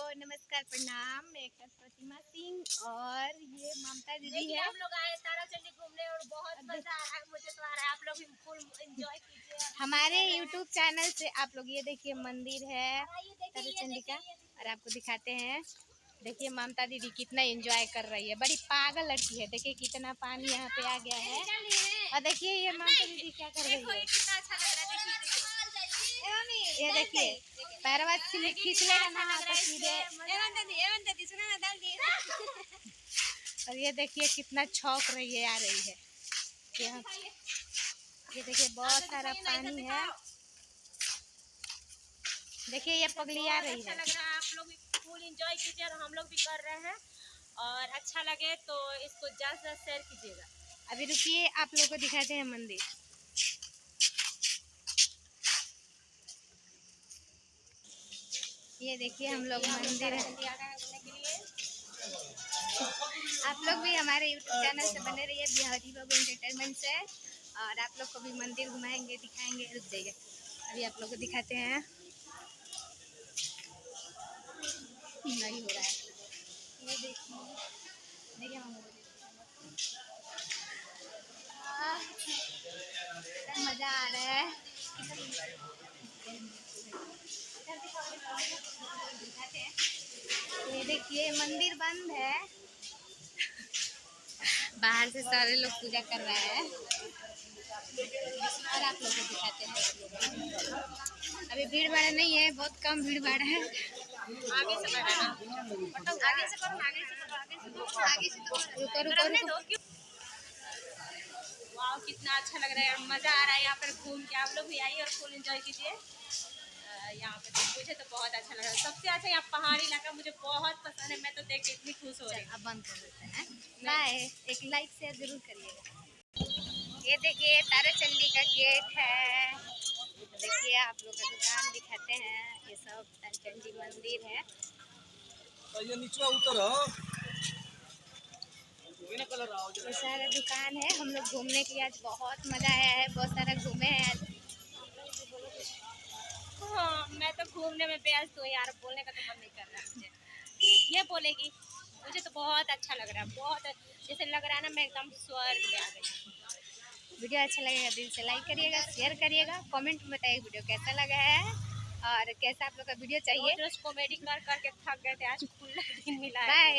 नमस्कार प्रणाम। मैं प्रतिमा सिंह और ये ममता दीदी है। हम लोग आए ताराचंडी घूमने और बहुत मजा आ रहा है, मुझे तो आ रहा है। आप लोग भी फुल एंजॉय कीजिए हमारे YouTube चैनल से। आप लोग ये देखिए मंदिर है ताराचंडी का और आपको दिखाते हैं। देखिए ममता दीदी कितना एंजॉय कर रही है, बड़ी पागल लड़की है। देखिए कितना पानी यहाँ पे आ गया है और देखिए ये ममता दीदी क्या कर रही है। कितना अच्छा लग रहा है। ये देखिए पैरवा खींच लेगा ना तो सीधे। और ये देखिए कितना छौक रही है, आ रही है। ये देखिए बहुत सारा पानी है। देखिए ये पगली आ रही है। अच्छा लग रहा है, आप लोग भी फुल एंजॉय कीजिए और हम लोग भी कर रहे हैं। और अच्छा लगे तो इसको ज़्यादा से ज़्यादा शेयर कीजिएगा। अभी रुकिए, आप लोगों को दिखाते हैं मंदिर। ये देखिए हम लोग मंदिर है। आप लोग भी हमारे YouTube चैनल से बने रहिए, बिहारी बाबू एंटरटेनमेंट से। और आप लोग को भी मंदिर घुमाएंगे, दिखाएंगे। रुक जाइए, अभी आप लोग को दिखाते हैं। नहीं हो रहा है, ये देखिए देखिए मज़ा आ रहा है। ये देखिए मंदिर बंद है, बाहर से सारे लोग पूजा कर रहे हैं और आप लोग को दिखाते हैं। अभी भीड़ भाड़ नहीं है, बहुत कम भीड़ भाड़ है। आगे से बढ़ाना, आगे से करो, आगे से करो, आगे से रुको रुको रुको। वाह कितना अच्छा लग रहा है, मज़ा आ रहा है यहाँ पर घूम के। आप लोग भी आइए और फुल एंजॉय कीजिए। यहाँ पे मुझे तो बहुत अच्छा लग रहा है। सबसे अच्छा यहाँ पहाड़ी इलाका मुझे बहुत पसंद है। मैं तो देख के इतनी खुश हो रही हूँ। अब बंद कर देते हैं। बाय। एक लाइक शेयर जरूर करिएगा। ये देखिए ताराचंडी का गेट है। देखिए आप लोग का दुकान दिखाते हैं। ये सब ताराचंडी मंदिर है। ये नीचे उतर ये सारा दुकान है। हम लोग घूमने के लिए आज बहुत मज़ा आया है, बहुत सारा घूमे हैं आज। हाँ, मैं तो घूमने में व्यस्त हूँ यार, बोलने का तो मन नहीं कर रहा है मुझे। ये बोलेगी, मुझे तो बहुत अच्छा लग रहा है, बहुत जैसे लग रहा है ना मैं एकदम स्वर्ग में आ गई हूँ। वीडियो अच्छा लगेगा दिल से लाइक करिएगा, शेयर करिएगा, कमेंट में बताइए वीडियो कैसा लगा है और कैसा आप लोग का वीडियो चाहिए। रोज कॉमेडी कर करके थक गए थे, आज खुला दिन मिला है। बाय।